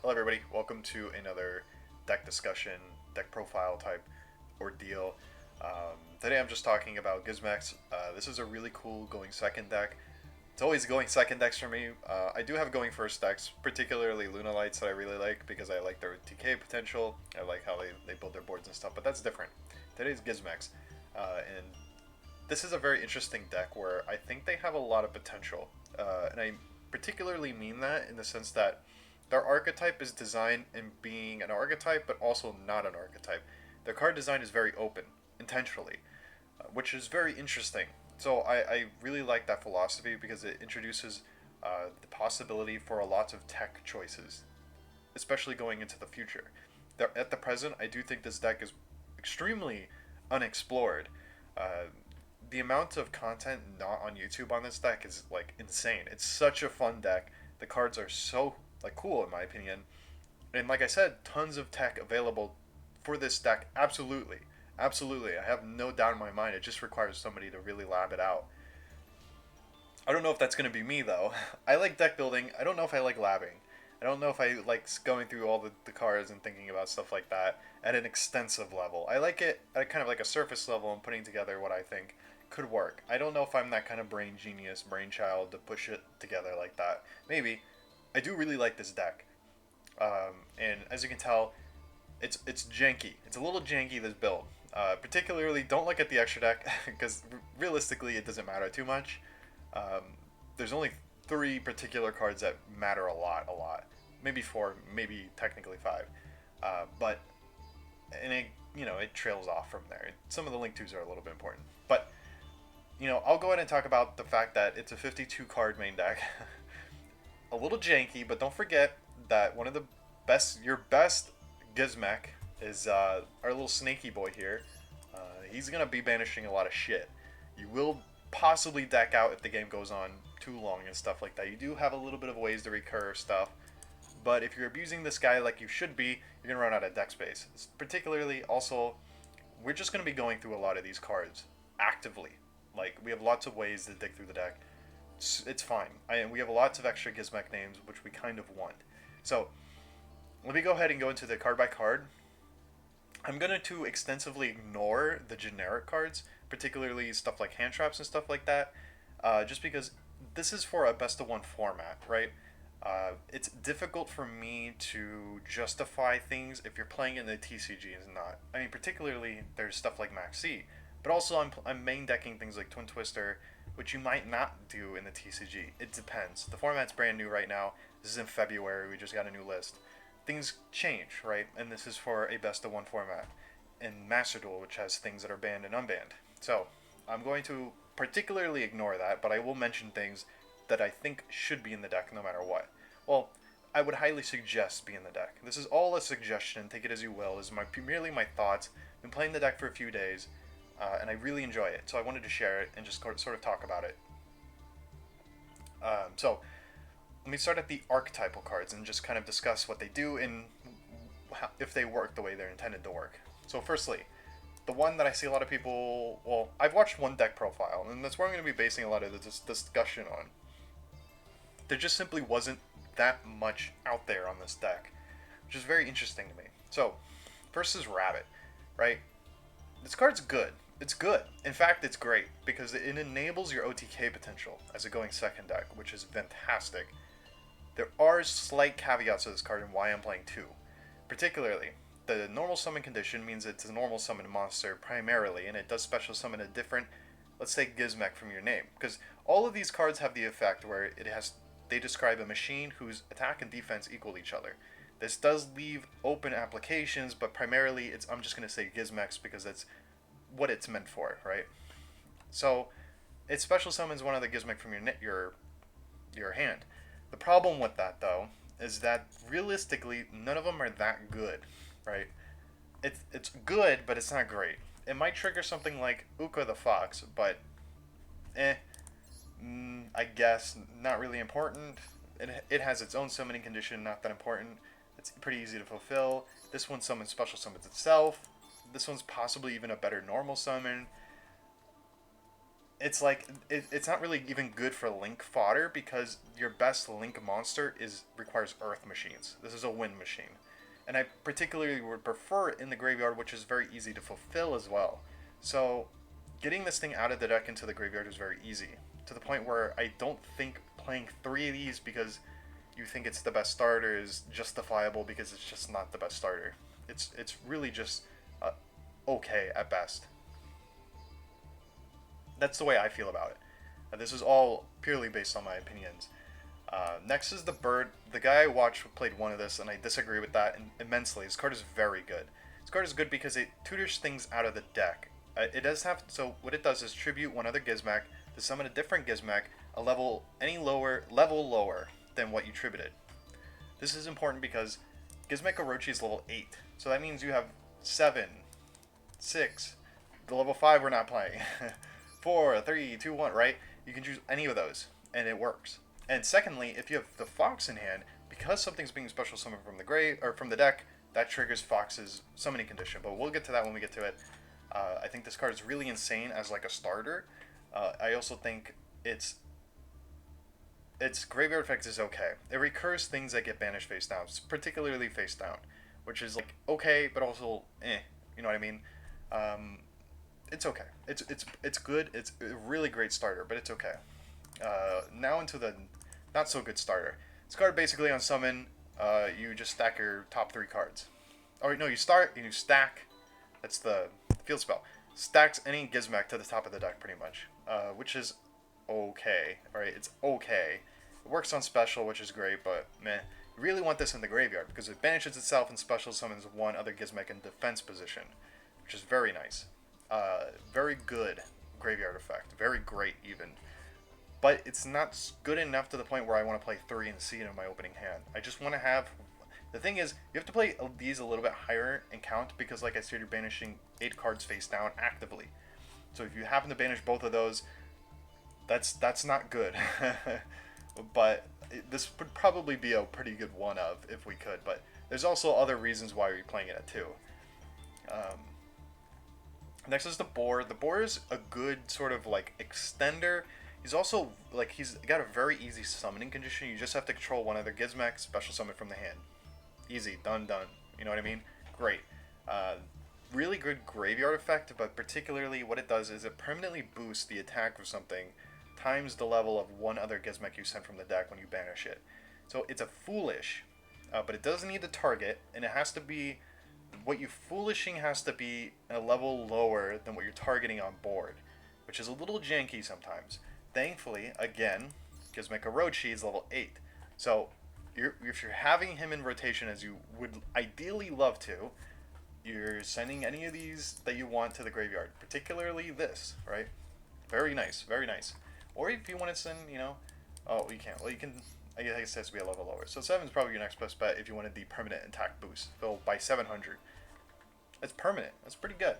Hello, everybody. Welcome to another deck discussion, deck profile type ordeal. Today I'm just talking about Gizmex. This is a really cool going second deck. It's always going second decks for me. I do have going first decks, particularly Luna Lights that I really like because I like their TK potential. I like how they build their boards and stuff, but that's different. Today's Gizmex. And this is a very interesting deck where I think they have a lot of potential. And I particularly mean that in the sense that their archetype is designed in being an archetype, but also not an archetype. Their card design is very open, intentionally, which is very interesting. So I really like that philosophy because it introduces the possibility for a lot of tech choices, especially going into the future. At the present, I do think this deck is extremely unexplored. Uh, the amount of content not on YouTube on this deck is like insane. It's such a fun deck. The cards are so like cool in my opinion. And like I said, tons of tech available for this deck. Absolutely. Absolutely. I have no doubt in my mind. It just requires somebody to really lab it out. I don't know if that's going to be me though. I like deck building. I don't know if I like labbing. I don't know if I like going through all the cards and thinking about stuff like that at an extensive level. I like it at kind of like a surface level and putting together what I think could work. I don't know if I'm that kind of brain genius, brainchild to push it together like that. Maybe. I do really like this deck. And as you can tell, it's janky. It's a little janky, this build. Particularly, don't look at the extra deck because realistically, it doesn't matter too much. Um, there's only three particular cards that matter a lot. Maybe four, maybe technically five. But and it trails off from there. Some of the link twos are a little bit important, but I'll go ahead and talk about the fact that it's a 52 card main deck. A little janky, but don't forget that one of the your best Gizmek is our little snaky boy here. He's gonna be banishing a lot of shit. You will possibly deck out if the game goes on too long and stuff like that. You do have a little bit of ways to recur stuff, but if you're abusing this guy like you should be, you're gonna run out of deck space. Particularly, also, we're just gonna be going through a lot of these cards actively. Like we have lots of ways to dig through the deck. It's fine. We have lots of extra Gizmek names, which we kind of want. So let me go ahead and go into the card by card. I'm going to extensively ignore the generic cards, particularly stuff like hand traps and stuff like that, just because this is for a best of one format, right? It's difficult for me to justify things if you're playing in the TCG and not. I mean, particularly there's stuff like Max C, but also I'm main decking things like Twin Twister, which you might not do in the TCG. It depends. The format's brand new right now. This is in February. We just got a new list. Things change, right? And this is for a best of one format. In Master Duel, which has things that are banned and unbanned. So I'm going to particularly ignore that, but I will mention things that I think should be in the deck no matter what. Well, I would highly suggest be in the deck. This is all a suggestion. Take it as you will. This is merely my thoughts. I've been playing the deck for a few days, and I really enjoy it. So I wanted to share it and just sort of talk about it. So let me start at the archetypal cards and just kind of discuss what they do and if they work the way they're intended to work. So firstly, the one that I see a lot of people, well, I've watched one deck profile, and that's where I'm going to be basing a lot of this discussion on. There just simply wasn't that much out there on this deck, which is very interesting to me. So, first is Rabbit, right? This card's good. It's good. In fact, it's great because it enables your OTK potential as a going second deck, which is fantastic. There are slight caveats to this card and why I'm playing two. Particularly, the normal summon condition means it's a normal summon monster primarily, and it does special summon a different, let's say, Gizmek from your name. Because all of these cards have the effect where they describe a machine whose attack and defense equal each other. This does leave open applications, but primarily I'm just going to say Gizmex because that's what it's meant for, right? So, it special summons one of the Gizmek from your hand. The problem with that, though, is that realistically, none of them are that good, right? It's good, but it's not great. It might trigger something like Uka the Fox, but eh, I guess not really important. It has its own summoning condition, not that important. It's pretty easy to fulfill. This one special summons itself. This one's possibly even a better normal summon. it's like it's not really even good for Link fodder because your best Link monster is requires Earth machines. This is a wind machine, and I particularly would prefer it in the graveyard, which is very easy to fulfill as well. So, getting this thing out of the deck into the graveyard is very easy to the point where I don't think playing three of these because you think it's the best starter is justifiable because it's just not the best starter. It's really just uh, okay at best. That's the way I feel about it. This is all purely based on my opinions. Next is the bird. The guy I watched played one of this, and I disagree with that immensely. His card is very good. His card is good because it tutors things out of the deck. It does have so what it does is tribute one other Gizmek to summon a different Gizmek a level any lower than what you tributed. This is important because Gizmek Orochi is level 8, so that means you have 7, 6. The level 5 we're not playing. 4, 3, 2, 1, right? You can choose any of those, and it works. And secondly, if you have the Fox in hand, because something's being special summoned from the grave or from the deck, that triggers Fox's summoning condition. But we'll get to that when we get to it. I think this card is really insane as like a starter. I also think its graveyard effect is okay. It recurs things that get banished face down, particularly face down, which is like okay, but also eh. You know what I mean? Um, it's okay. It's good. It's a really great starter, but it's okay. Now into the not so good starter. This card basically on summon, you just stack your top three cards. Or no, you start and you stack. That's the field spell. Stacks any Gizmek to the top of the deck pretty much, which is okay. All right, it's okay. It works on special, which is great, but meh. You really want this in the graveyard because it banishes itself and special summons one other Gizmek in defense position, which is very nice. Very good graveyard effect. Very great even. But it's not good enough to the point where I want to play 3 and see it in my opening hand. I just want to have. The thing is, you have to play these a little bit higher in count because, like I said, you're banishing 8 cards face down actively. So if you happen to banish both of those, that's not good. But this would probably be a pretty good one of if we could. But there's also other reasons why we're playing it at 2. Um, Next is the boar. The boar is a good sort of like extender. He's also like he's got a very easy summoning condition. You just have to control one other Gizmek, special summon from the hand. Easy, done. You know what I mean? Great. Uh, really good graveyard effect, but particularly what it does is it permanently boosts the attack of something times the level of one other Gizmek you sent from the deck when you banish it. So it's a foolish, but it does need to target, and it has to be what you foolishing has to be a level lower than what you're targeting on board, which is a little janky sometimes. Thankfully, again, Gizmek Orochi is level 8. So if you're having him in rotation as you would ideally love to, you're sending any of these that you want to the graveyard, particularly this, right? Very nice, very nice. Or if you want to send, oh, you can't. Well, you can. I guess it has to be a level lower. So 7 is probably your next best bet if you wanted the permanent attack boost. Fill by 700. It's permanent. That's pretty good.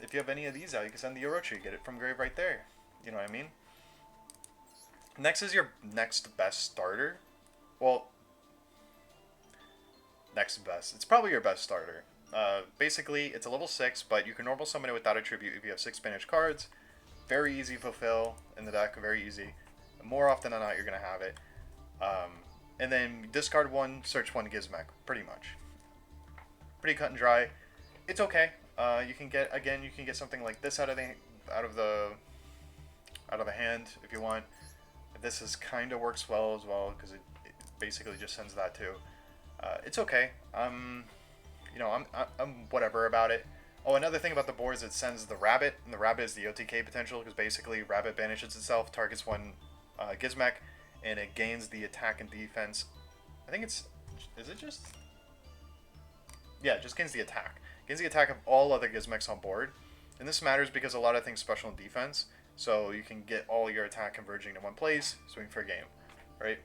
If you have any of these out, you can send the Orochi. Get it from grave right there. You know what I mean? Next is your next best starter. Well, next best. It's probably your best starter. Basically, it's a level 6, but you can normal summon it without a tribute if you have 6 banished cards. Very easy to fulfill in the deck. Very easy. More often than not, you're going to have it. And then discard 1, search 1 Gizmek. Pretty much. Pretty cut and dry. It's okay. You can get something like this out of the hand if you want. This is kind of works well as well because it basically just sends that too. It's okay. I'm whatever about it. Oh, another thing about the board is it sends the rabbit, and the rabbit is the OTK potential because basically rabbit banishes itself, targets one Gizmek, and it gains the attack and defense. I think is it just? Yeah, it just gains the attack. Gains the attack of all other Gizmeks on board. And this matters because a lot of things special in defense, so you can get all your attack converging to one place, swing for a game, right?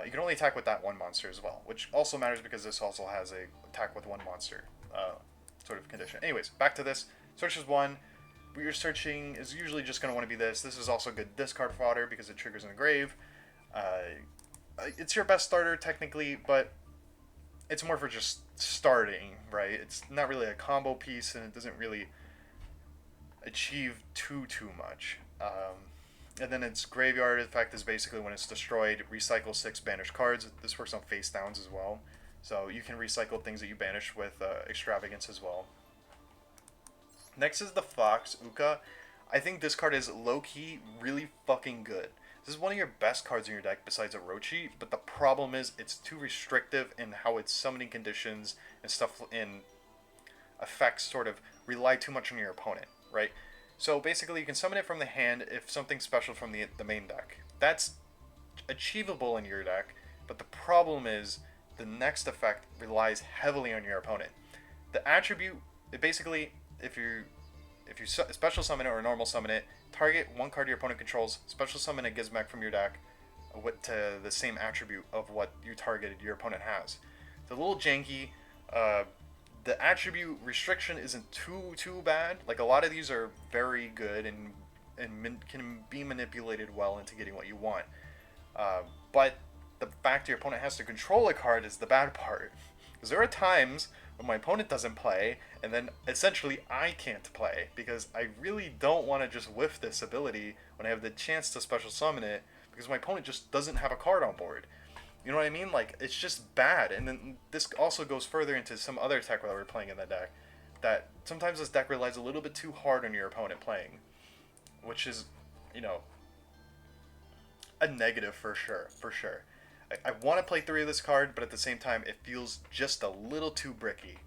You can only attack with that one monster as well, which also matters because this also has a attack with one monster sort of condition. Anyways, back to this. Search is 1. What you're searching is usually just going to want to be this. This is also good discard fodder because it triggers in the grave. It's your best starter technically, but it's more for just starting, right? It's not really a combo piece, and it doesn't really achieve too much. And then its graveyard effect is basically when it's destroyed, recycle 6 banished cards. This works on face downs as well. So you can recycle things that you banish with extravagance as well. Next is the Fox Uka. I think this card is low-key really fucking good. This is one of your best cards in your deck besides Orochi, but the problem is it's too restrictive in how its summoning conditions and stuff in effects sort of rely too much on your opponent, right? So basically, you can summon it from the hand if something special from the main deck. That's achievable in your deck, but the problem is the next effect relies heavily on your opponent. The attribute, it basically, if you special summon it or normal summon it, target one card your opponent controls, special summon a Gizmek from your deck to the same attribute of what you targeted your opponent has. It's a little janky. The attribute restriction isn't too bad. Like a lot of these are very good and can be manipulated well into getting what you want. But the fact your opponent has to control a card is the bad part. Because there are times when my opponent doesn't play, and then essentially I can't play because I really don't want to just whiff this ability when I have the chance to special summon it because my opponent just doesn't have a card on board. You know what I mean? Like, it's just bad. And then this also goes further into some other tech that we're playing in the deck. That sometimes this deck relies a little bit too hard on your opponent playing. Which is, you know, a negative for sure. For sure. I want to play 3 of this card, but at the same time, it feels just a little too bricky.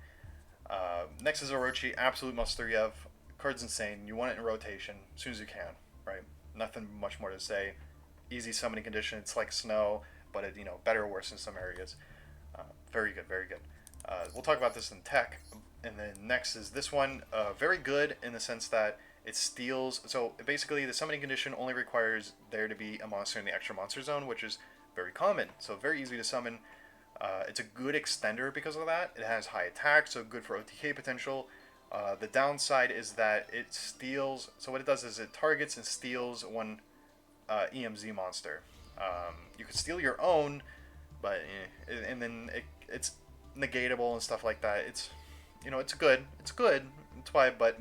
Next is Orochi. Absolute must 3 of. Card's insane. You want it in rotation as soon as you can, right? Nothing much more to say. Easy summoning condition. It's like snow, but it, better or worse in some areas. Very good, very good. We'll talk about this in tech. And then next is this one. Very good in the sense that it steals. So basically, the summoning condition only requires there to be a monster in the extra monster zone, which is very common. So very easy to summon. It's a good extender because of that. It has high attack, so good for OTK potential. The downside is that it steals. So what it does is it targets and steals one EMZ monster. You can steal your own, but and then it's negatable and stuff like that. It's good. It's good. That's why. But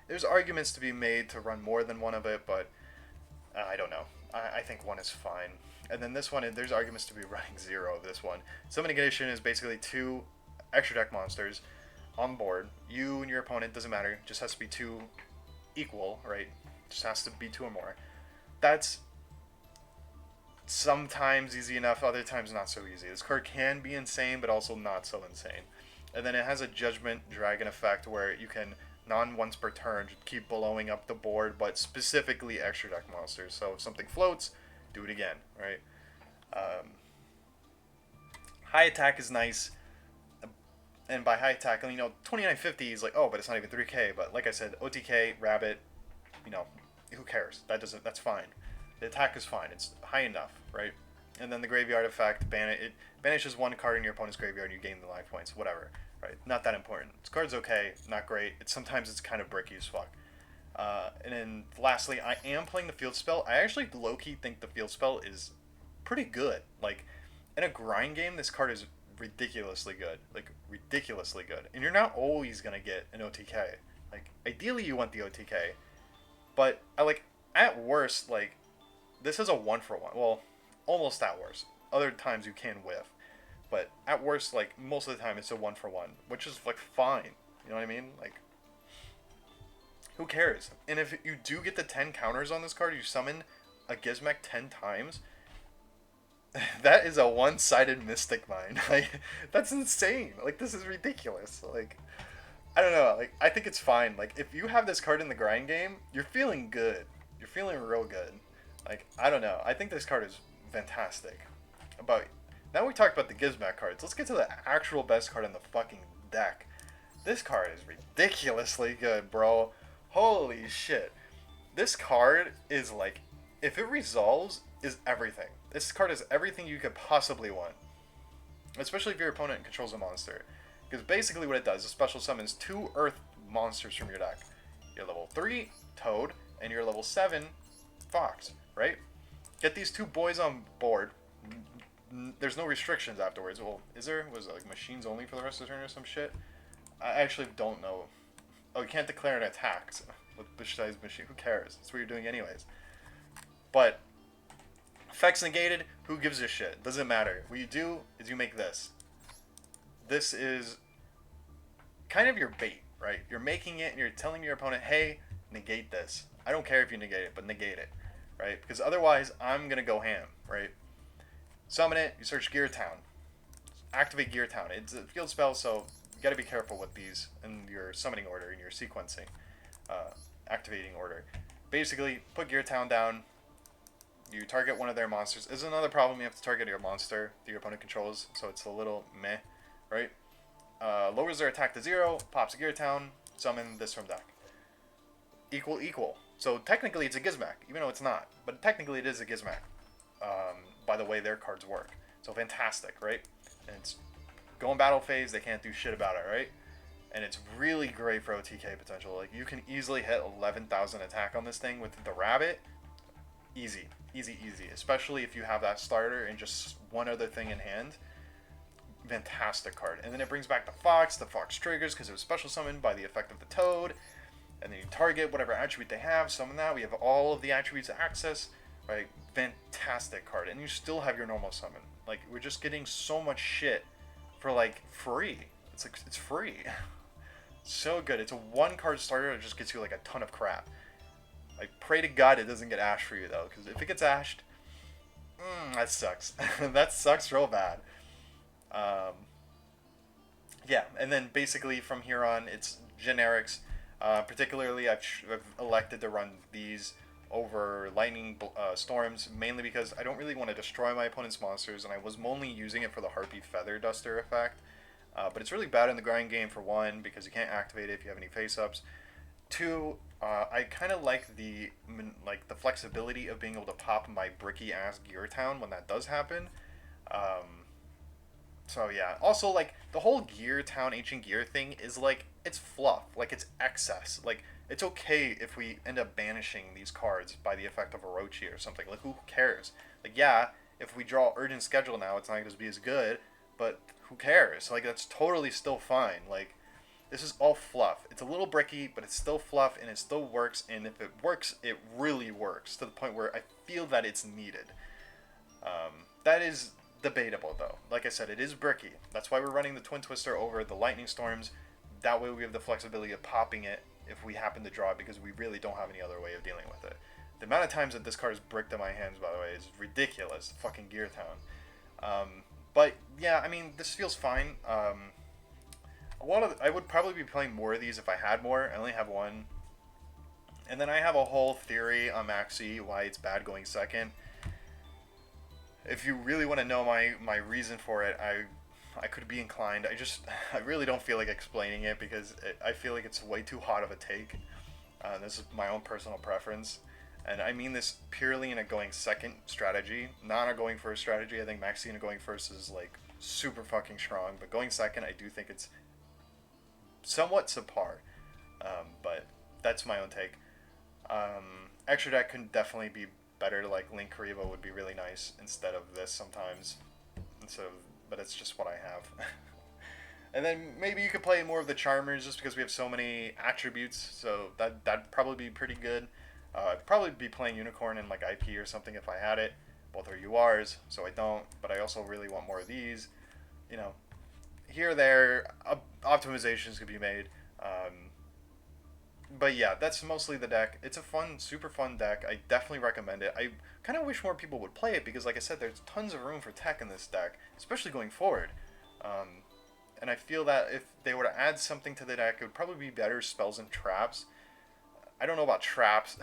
there's arguments to be made to run more than one of it, but I don't know. I think one is fine. And then this one, there's arguments to be running 0 of this one. Summoning condition is basically 2 extra deck monsters on board. You and your opponent, doesn't matter. Just has to be 2 equal, right? Just has to be 2 or more. That's sometimes easy enough, other times not so easy. This card can be insane, but also not so insane. And then it has a Judgment Dragon effect where you can once per turn keep blowing up the board, but specifically extra deck monsters. So if something floats, do it again, right? High attack is nice, and by high attack, 2950 is like, oh, but it's not even 3K. But like I said, OTK, Rabbit, who cares? That's fine. The attack is fine. It's high enough, right? And then the graveyard effect, it banishes 1 card in your opponent's graveyard, and you gain the life points, whatever, right? Not that important. This card's okay, not great. Sometimes it's kind of bricky as fuck. And then lastly, I am playing the field spell. I actually low-key think the field spell is pretty good. Like, in a grind game, this card is ridiculously good. Like, ridiculously good. And you're not always going to get an OTK. Like, ideally you want the OTK. But, at worst, this is a 1-for-1. Well, almost at worst. Other times you can whiff. But at worst, most of the time it's a 1-for-1. Which is, fine. You know what I mean? Who cares? And if you do get the 10 counters on this card, you summon a Gizmek 10 times. That is a one-sided Mystic Mine. That's insane. This is ridiculous. I don't know. I think it's fine. If you have this card in the grind game, you're feeling good. You're feeling real good. I don't know. I think this card is fantastic. Now we talked about the Gizmek cards. Let's get to the actual best card in the fucking deck. This card is ridiculously good, bro. Holy shit. This card is if it resolves, is everything. This card is everything you could possibly want. Especially if your opponent controls a monster. Because basically what it does is special summons 2 earth monsters from your deck. Your level 3, Toad, and your level 7, Fox, right? Get these 2 boys on board. There's no restrictions afterwards. Well, is there? Was it machines only for the rest of the turn or some shit? I actually don't know. Oh, you can't declare an attack. So with Bushai's machine. Who cares? That's what you're doing anyways. But effects negated, who gives a shit? Doesn't matter. What you do is you make this. This is kind of your bait, right? You're making it and you're telling your opponent, hey, negate this. I don't care if you negate it, but negate it, right? Because otherwise, I'm going to go ham, right? Summon it, you search Gear Town. Activate Gear Town. It's a field spell, so you got to be careful with these in your summoning order, in your sequencing, activating order. Basically, put Gear Town down. You target one of their monsters. This is another problem. You have to target your monster that your opponent controls, so it's a little meh, right? Lowers their attack to 0, pops a Gear Town, summon this from deck. Equal, equal. So technically it's a Gizmek, even though it's not. But technically it is a Gizmek, by the way their cards work. So fantastic, right? And it's going battle phase, they can't do shit about it, right? And it's really great for OTK potential. Like, you can easily hit 11,000 attack on this thing with the rabbit. Easy, easy, easy. Especially if you have that starter and just one other thing in hand. Fantastic card. And then it brings back the fox. The fox triggers because it was special summoned by the effect of the toad. And then you target whatever attribute they have, summon that. We have all of the attributes to access, right? Fantastic card. And you still have your normal summon. Like, we're just getting so much shit for, like, free. It's like, it's free. So good. It's a one card starter that just gets you, like, a ton of crap. Like, pray to God it doesn't get ashed for you, though. Because if it gets ashed, that sucks. That sucks real bad. Yeah, and then basically from here on, it's generics. Particularly, I've elected to run these over lightning storms, mainly because I don't really want to destroy my opponent's monsters, and I was only using it for the Harpy Feather Duster effect. But it's really bad in the grind game, for one, because you can't activate it if you have any face-ups. Two, I kind of like the flexibility of being able to pop my bricky-ass Gear Town when that does happen. So yeah, also, like, the whole Gear Town Ancient Gear thing is, like, it's fluff, like, it's excess. Like, it's okay if we end up banishing these cards by the effect of Orochi or something. Like, who cares? Like, yeah, if we draw Urgent Schedule now, it's not going to be as good, but who cares? Like, that's totally still fine. Like, this is all fluff. It's a little bricky, but it's still fluff, and it still works, and if it works, it really works, to the point where I feel that it's needed. That is debatable, though. Like I said, it is bricky. That's why we're running the Twin Twister over the Lightning Storms. That way we have the flexibility of popping it if we happen to draw it, because we really don't have any other way of dealing with it. The amount of times that this card is bricked in my hands, by the way, is ridiculous. Fucking Gear Town. But yeah, I mean, this feels fine. I would probably be playing more of these if I had more. I only have one. And then I have a whole theory on Maxi why it's bad going second. If you really want to know my reason for it, I could be inclined. I really don't feel like explaining it, because I feel like it's way too hot of a take. This is my own personal preference. And I mean this purely in a going second strategy, not a going first strategy. I think Maxi in a going first is, like, super fucking strong. But going second, I do think it's somewhat subpar. But that's my own take. Extra deck can definitely be better. Like, Link Kariba would be really nice instead of this sometimes. But it's just what I have. And then maybe you could play more of the Charmers, just because we have so many attributes. So that'd probably be pretty good. I'd probably be playing Unicorn and, like, IP or something if I had it. Both are URs, so I don't. But I also really want more of these. You know, here or there, optimizations could be made. But yeah, that's mostly the deck. It's a fun, super fun deck. I definitely recommend it. I kind of wish more people would play it, because, like I said, there's tons of room for tech in this deck, especially going forward. And I feel that if they were to add something to the deck, it would probably be better spells and traps. I don't know about traps.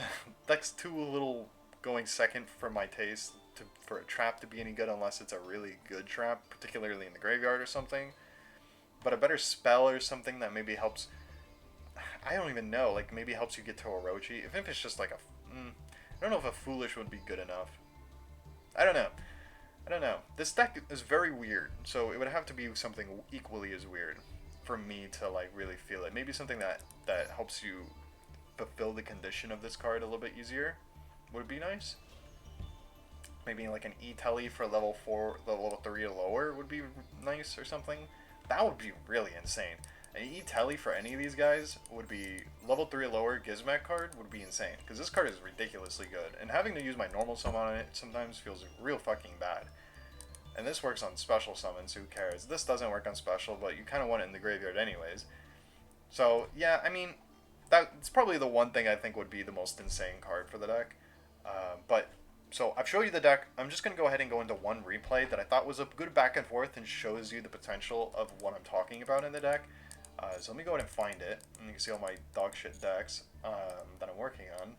Deck's too little going second for my taste for a trap to be any good, unless it's a really good trap, particularly in the graveyard or something. But a better spell or something that maybe helps... I don't even know. Like, maybe helps you get to Orochi. If it's just like I don't know if a Foolish would be good enough. I don't know. This deck is very weird, so it would have to be something equally as weird for me to, like, really feel it. Maybe something that helps you fulfill the condition of this card a little bit easier would be nice. Maybe like an E-Telly for level 3 or lower would be nice or something. That would be really insane. An E-Telly for any of these guys would be level 3 or lower Gizmek card would be insane. Because this card is ridiculously good. And having to use my normal summon on it sometimes feels real fucking bad. And this works on special summons, who cares? This doesn't work on special, but you kind of want it in the graveyard anyways. So, yeah, I mean, that's probably the one thing I think would be the most insane card for the deck. So I've showed you the deck. I'm just going to go ahead and go into one replay that I thought was a good back and forth and shows you the potential of what I'm talking about in the deck. So let me go ahead and find it. And you can see all my dog shit decks that I'm working on.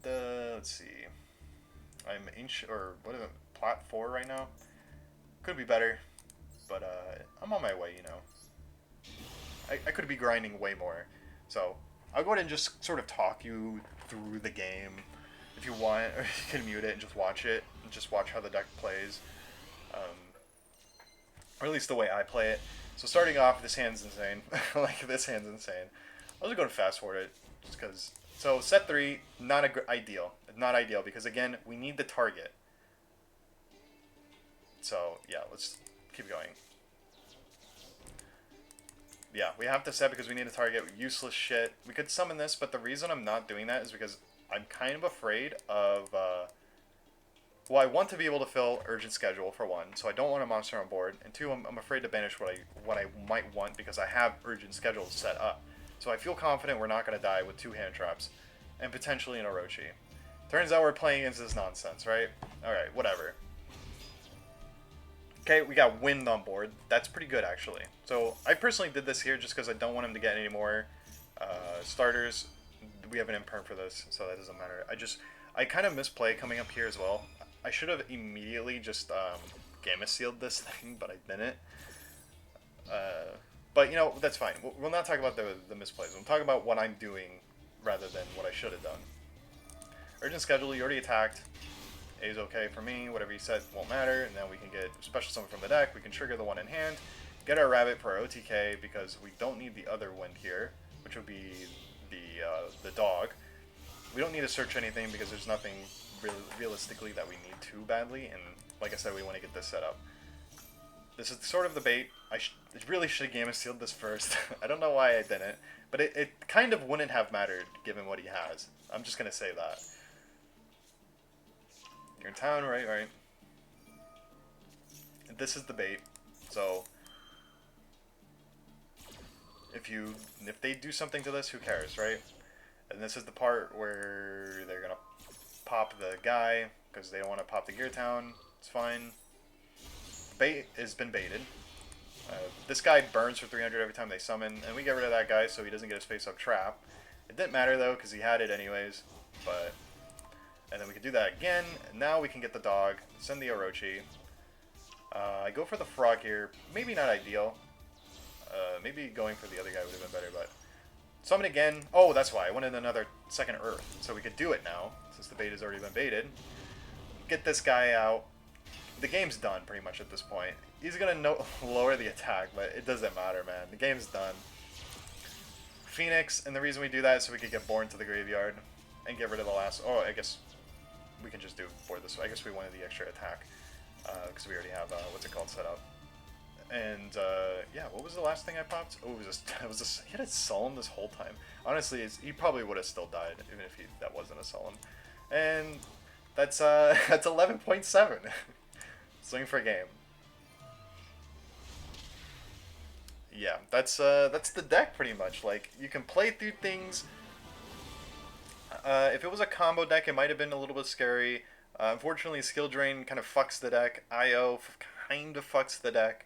Let's see. I'm plat 4 right now. Could be better, but I'm on my way, you know. I could be grinding way more. So I'll go ahead and just sort of talk you through the game if you want, or you can mute it and just watch it, and just watch how the deck plays. Or at least the way I play it. So starting off, this hand's insane. Like, this hand's insane. I'll just go to fast forward it, just because. So set 3, not ideal. Not ideal, because again, we need the target. So, yeah, let's keep going. Yeah, we have to set because we need to target useless shit. We could summon this, but the reason I'm not doing that is because I'm kind of afraid of, well, I want to be able to fill Urgent Schedule, for one, so I don't want a monster on board, and two, I'm afraid to banish what I might want because I have Urgent Schedule set up. So I feel confident we're not going to die with 2 hand traps, and potentially an Orochi. Turns out we're playing against this nonsense, right? Alright, whatever. Okay, we got Wind on board. That's pretty good, actually. So I personally did this here just because I don't want him to get any more starters. We have an imperm for this, so that doesn't matter. I kind of misplay coming up here as well. I should have immediately just Gamma Sealed this thing, but I didn't. But, you know, that's fine. We'll not talk about the misplays. We'll talk about what I'm doing rather than what I should have done. Urgent Schedule, you already attacked. A is okay for me. Whatever you said won't matter. And then we can get special summon from the deck. We can trigger the one in hand. Get our rabbit for our OTK because we don't need the other wind here, which would be the dog. We don't need to search anything because there's nothing realistically that we need too badly. And like I said, we want to get this set up. This is sort of the bait. I really should have Gamma Sealed this first. I don't know why I didn't, but it kind of wouldn't have mattered given what he has. I'm just gonna say that. You're in town, right? This is the bait. So if they do something to this, who cares, right? And this is the part where they're gonna pop the guy because they don't want to pop the Gear Town. It's fine. Bait has been baited. This guy burns for 300 every time they summon, and we get rid of that guy so he doesn't get his face-up trap. It didn't matter though because he had it anyways, but. And then we can do that again, and now we can get the dog, send the Orochi. I go for the frog here, maybe not ideal. Maybe going for the other guy would have been better, but... Summon again. Oh, that's why. I wanted another second Earth, so we could do it now, since the bait has already been baited. Get this guy out. The game's done, pretty much, at this point. He's gonna lower the attack, but it doesn't matter, man. The game's done. Phoenix, and the reason we do that is so we could get Born to the graveyard and get rid of the last... Oh, I guess... We can just do for this. I guess we wanted the extra attack because we already have what's it called set up. And yeah, what was the last thing I popped? Oh, he had a Sullen this whole time. Honestly, he probably would have still died even if that wasn't a Sullen. And that's 11.7. Swing for game. Yeah, that's the deck pretty much. Like you can play through things. If it was a combo deck, it might have been a little bit scary. Unfortunately, Skill Drain kind of fucks the deck. IO kind of fucks the deck.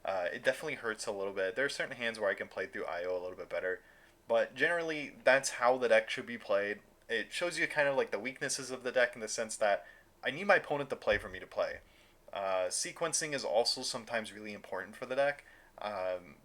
It definitely hurts a little bit. There are certain hands where I can play through IO a little bit better. But generally, that's how the deck should be played. It shows you kind of like the weaknesses of the deck in the sense that I need my opponent to play for me to play. Sequencing is also sometimes really important for the deck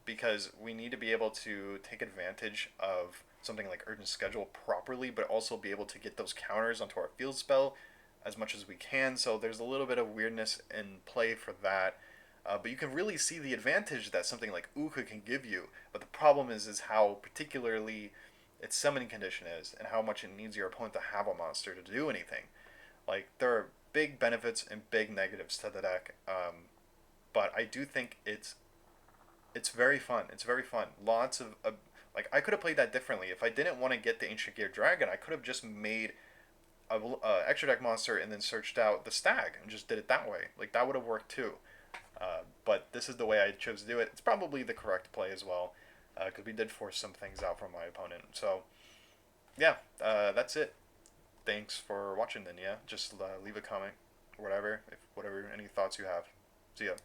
because we need to be able to take advantage of something like Urgent Schedule properly, but also be able to get those counters onto our field spell as much as we can. So there's a little bit of weirdness in play for that. But you can really see the advantage that something like Uka can give you. But the problem is how particularly its summoning condition is and how much it needs your opponent to have a monster to do anything. Like, there are big benefits and big negatives to the deck. But I do think it's It's very fun. It's very fun. Lots of like I could have played that differently. If I didn't want to get the Ancient Gear Dragon, I could have just made a extra deck monster and then searched out the stag and just did it that way. Like that would have worked too. But this is the way I chose to do it. It's probably the correct play as well, because we did force some things out from my opponent. So yeah, that's it. Thanks for watching. Then yeah, just leave a comment, or whatever, if whatever any thoughts you have. See ya.